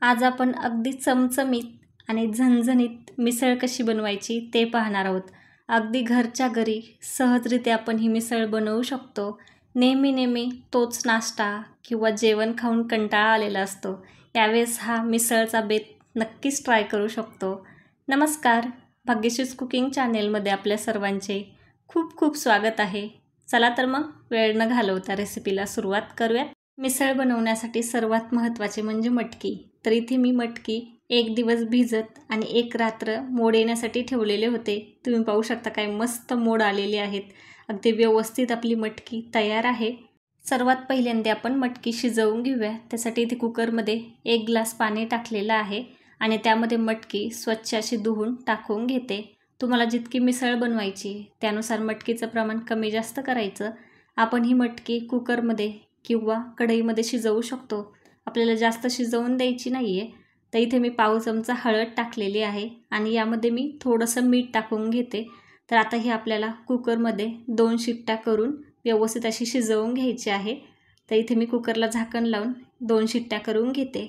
आज आपण अगदी चमचमीत आणि झणझणीत मिसळ कशी बनवायची ते पाहणार आहोत। अगदी घरच्या घरी सहजरित्या आपण ही मिसळ बनवू शकतो। नेहमी तोच नाश्ता किंवा जेवण खाऊन कंटाळा आलेला असतो, यावेळेस हा मिसळचा बेत नक्कीच ट्राय करू शकतो। नमस्कार, भाग्यश्रीज कुकिंग चॅनेलमध्ये आपल्या सर्वांचे खूप खूप स्वागत आहे। चला तर मग वेळ न घालवता रेसिपीला सुरुवात करूयात। मिसळ बनवण्यासाठी सर्वात महत्त्वाचे म्हणजे मटकी। तर इथे मी मटकी एक दिवस भिजत आणि एक रात्र मोड येण्यासाठी ठेवलेले होते। तुम्ही पाहू शकता काय मस्त मोड आलेले आहेत। अगदी व्यवस्थित आपली मटकी तयार आहे। सर्वात पहिल्यांदा आपण मटकी शिजवून घेऊया। त्यासाठी इथे कुकरमध्ये 1 ग्लास पाणी टाकलेलं आहे आणि त्यामध्ये मटकी स्वच्छ अशी धुवून टाकून घेते। तुम्हाला जितकी मिसळ बनवायची त्यानुसार मटकीचं प्रमाण कमी जास्त करायचं। आपण ही मटकी कुकरमध्ये किंवा कढईमध्ये शिजवू शकतो। आपल्याला जास्त शिजवून द्यायची नाही आहे। तर इथे मी पाव चमचा हळद टाकलेली आहे आणि यामध्ये मी थोडंसं मीठ टाकून घेते। तर आता हे आपल्याला कुकरमध्ये 2 शिट्ट्या करून व्यवस्थित अशी शिजवून घ्यायची आहे। तर इथे मी कुकरला झाकण लावून 2 शिट्ट्या करून घेते।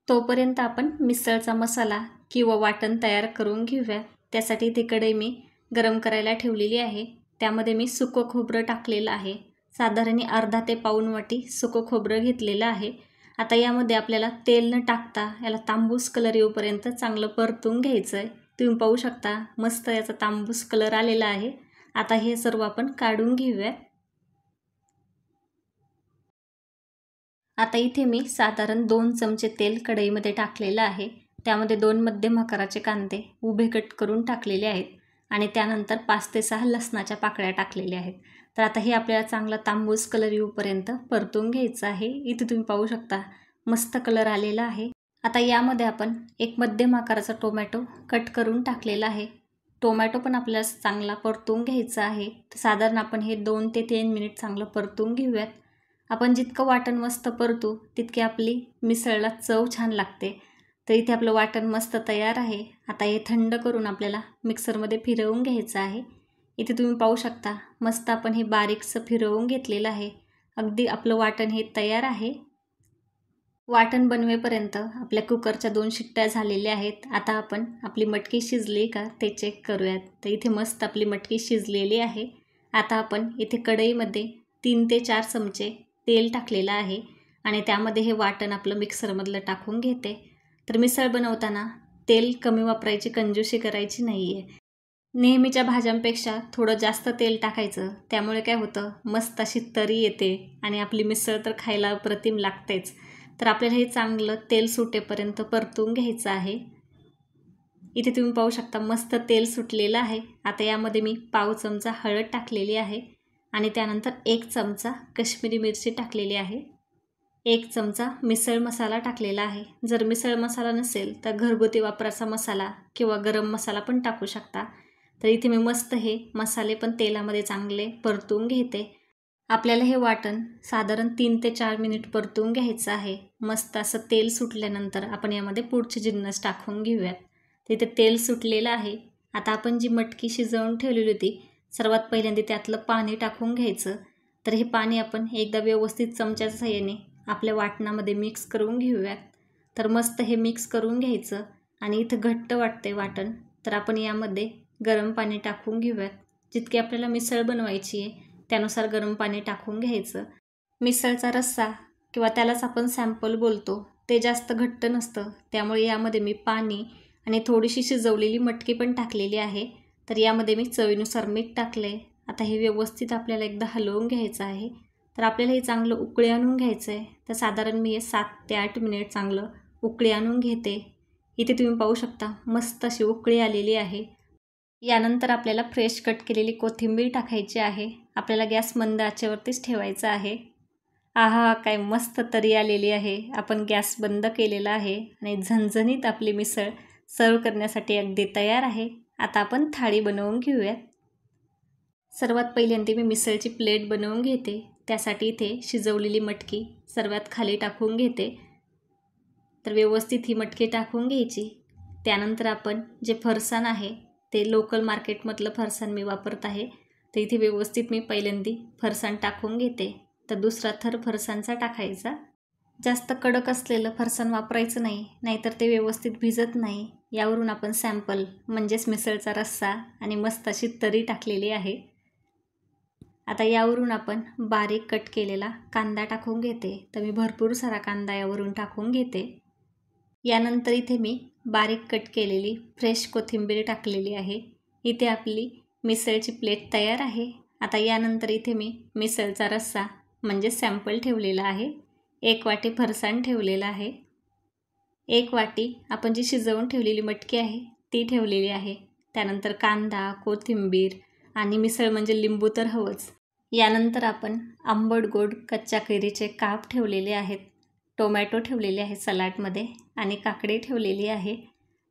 तोपर्यंत आपण मिसळचा मसाला किंवा वाटण तयार करून घेऊया। त्यासाठी इथे कढई मी गरम करायला ठेवलेली आहे। त्यामध्ये मी सुकं खोबरं टाकलेलं आहे। साधारण अर्धा ते पाऊण वाटी सुकं खोबरं घेतलेलं आहे। आता यामध्ये आपल्याला तेल न टाकता याला तांबूस कलर येऊपर्यंत चांगलं परतून घ्यायचं आहे। तुम्ही पाहू शकता मस्त याचा तांबूस कलर आलेला आहे। आता हे सर्व आपण काढून घेऊया। आता इथे मी साधारण 2 चमचे तेल कढईमध्ये टाकलेलं आहे। त्यामध्ये 2 मध्यम आकाराचे कांदे उभे कट करून टाकलेले आहेत आणि त्यानंतर 5 ते 6 लसणाच्या पाकळ्या टाकलेल्या आहेत। तर आता हे आपल्याला चांगला तांबूस कलर येऊपर्यंत परतून घ्यायचं आहे। इथे तुम्ही पाहू शकता मस्त कलर आलेला आहे। आता यामध्ये आपण एक मध्यम आकाराचा टोमॅटो कट करून टाकलेला आहे। टोमॅटो पण आपल्याला चांगला परतून घ्यायचा आहे। तर साधारण आपण हे 2 ते 3 मिनिट चांगलं परतून घेऊयात। आपण जितकं वाटण मस्त परतू तितकी आपली मिसळला चव छान लागते। तर इथे आपलं वाटण मस्त तयार आहे। आता हे थंड करून आपल्याला मिक्सरमध्ये फिरवून घ्यायचं आहे। इथे तुम्ही पाहू शकता मस्त आपण हे बारीकसं फिरवून घेतलेलं आहे। अगदी आपलं वाटण हे तयार आहे। वाटण बनवेपर्यंत आपल्या कुकरच्या 2 शिट्ट्या झालेल्या आहेत। आता आपण आपली मटकी शिजली का ते चेक करूयात। तर इथे मस्त आपली मटकी शिजलेली आहे। आता आपण इथे कढईमध्ये 3 ते 4 चमचे तेल टाकलेलं आहे आणि त्यामध्ये हे वाटण आपलं मिक्सरमधलं टाकून घेते। तर मिसळ बनवताना तेल कमी वापरायची कंजूसी करायची नाही आहे। नेहमीच्या भाज्यांपेक्षा थोडं जास्त तेल टाकायचं, त्यामुळे काय होतं मस्त अशी तरी येते आणि आपली मिसळ तर खायला अप्रतिम लागतेच। तर आपल्याला हे चांगलं तेल सुटेपर्यंत परतून घ्यायचं आहे। इथे तुम्ही पाहू शकता मस्त तेल सुटलेलं आहे। आता यामध्ये मी पाव चमचा हळद टाकलेली आहे आणि त्यानंतर 1 चमचा कश्मीरी मिरची टाकलेली आहे। 1 चमचा मिसळ मसाला टाकलेला आहे। जर मिसळ मसाला नसेल तर घरगुती वापराचा मसाला किंवा गरम मसाला पण टाकू शकता। तर इथे मी मस्त हे मसाले पण तेलामध्ये चांगले परतून घेते। आपल्याला हे वाटण साधारण 3 ते 4 मिनिट परतून घ्यायचं आहे। मस्त असं तेल सुटल्यानंतर आपण यामध्ये पुढचे जिन्नस टाकून घेऊयात। तिथे तेल सुटलेलं आहे। आता आपण जी मटकी शिजवून ठेवलेली होती सर्वात पहिल्यांदा त्यातलं पाणी टाकून घ्यायचं। तर हे पाणी आपण एकदा व्यवस्थित चमच्याच्या साहाय्याने आपल्या वाटणामध्ये मिक्स करून घेऊयात। तर मस्त हे मिक्स करून घ्यायचं आणि इथं घट्ट वाटते वाटण, तर आपण यामध्ये गरम पाणी टाकून घेऊयात। जितकी आपल्याला मिसळ बनवायची आहे त्यानुसार गरम पाणी टाकून घ्यायचं। मिसळचा रस्सा किंवा त्यालाच आपण सॅम्पल बोलतो ते जास्त घट्ट नसतं, त्यामुळे यामध्ये मी पाणी आणि थोडीशी शिजवलेली मटकी पण टाकलेली आहे। तर यामध्ये मी चवीनुसार मीठ टाकले। आता हे व्यवस्थित आपल्याला एकदा हलवून घ्यायचं आहे। तर आपल्याला हे चांगलं उकळी आणून घ्यायचं आहे। तर साधारण मी हे 7 ते 8 मिनिट चांगलं उकळी आणून घेते। इथे तुम्ही पाहू शकता मस्त अशी उकळी आलेली आहे। यानंतर आपल्याला फ्रेश कट केलेली कोथिंबीर टाकायची आहे। आपल्याला गॅस मंद आचेवरतीच ठेवायचा आहे। आहा, काय मस्त तरी आलेली आहे। आपण गॅस बंद केलेला आहे आणि झणझणीत आपली मिसळ सर्व करण्यासाठी अगदी तयार आहे। आता आपण थाळी बनवून घेऊयात। सर्वात पहिल्यांदा मी मिसळची प्लेट बनवून घेते। त्यासाठी इथे शिजवलेली मटकी सर्वात खाली टाकून घेते। तर व्यवस्थित ही मटकी टाकून घ्यायची। त्यानंतर आपण जे फरसाण आहे ते लोकल मार्केटमधलं फरसाण मी वापरत आहे। तर इथे व्यवस्थित मी पहिल्यांदा फरसाण टाकून घेते। तर दुसरा थर फरसाणचा टाकायचा। जास्त कडक असलेलं फरसाण वापरायचं नाही, नाहीतर ते व्यवस्थित भिजत नाही. यावरून आपण सॅम्पल म्हणजेच मिसळचा रस्सा आणि मस्त अशी तरी टाकलेली आहे. आता यावरून आपण बारीक कट केलेला कांदा टाकून घेते. तर मी भरपूर सारा कांदा यावरून टाकून घेते. यानंतर इथे मी बारीक कट केलेली फ्रेश कोथिंबीर टाकलेली आहे. इथे आपली मिसळची प्लेट तयार आहे. आता यानंतर इथे मी मिसळचा रस्सा म्हणजे सॅम्पल ठेवलेला आहे. 1 वाटी फरसाण ठेवलेला आहे. 1 वाटी आपण जी शिजवून ठेवलेली मटकी आहे ती ठेवलेली आहे. त्यानंतर कांदा, कोथिंबीर आणि मिसळ म्हणजे लिंबू तर हवंच. यानंतर आपण आंबट गोड कच्च्या कैरीचे काप ठेवलेले आहेत. टोमॅटो ठेवलेले आहे सलाडमध्ये आणि काकडी ठेवलेली आहे.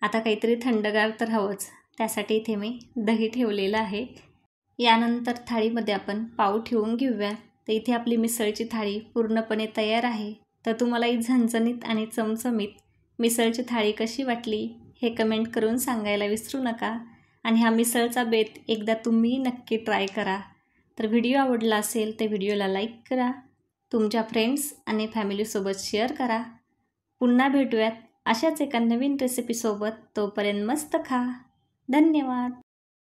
आता काहीतरी थंडगार तर हवंच, त्यासाठी इथे मी दही ठेवलेलं आहे. यानंतर थाळीमध्ये आपण पाव ठेवून घेऊया. तर इथे आपली मिसळची थाळी पूर्णपणे तयार आहे. तर तुम्हाला ही झणझणीत आणि चमचमीत मिसळची थाळी कशी वाटली हे कमेंट करून सांगायला विसरू नका. आणि हा मिसळचा बेत एकदा तुम्ही नक्की ट्राय करा. तर व्हिडिओ आवडला असेल तर व्हिडिओला लाईक करा, तुमच्या फ्रेंड्स आणि फॅमिलीसोबत शेअर करा. पुन्हा भेटूयात अशाच एका नवीन रेसिपीसोबत. तोपर्यंत मस्त खा. धन्यवाद.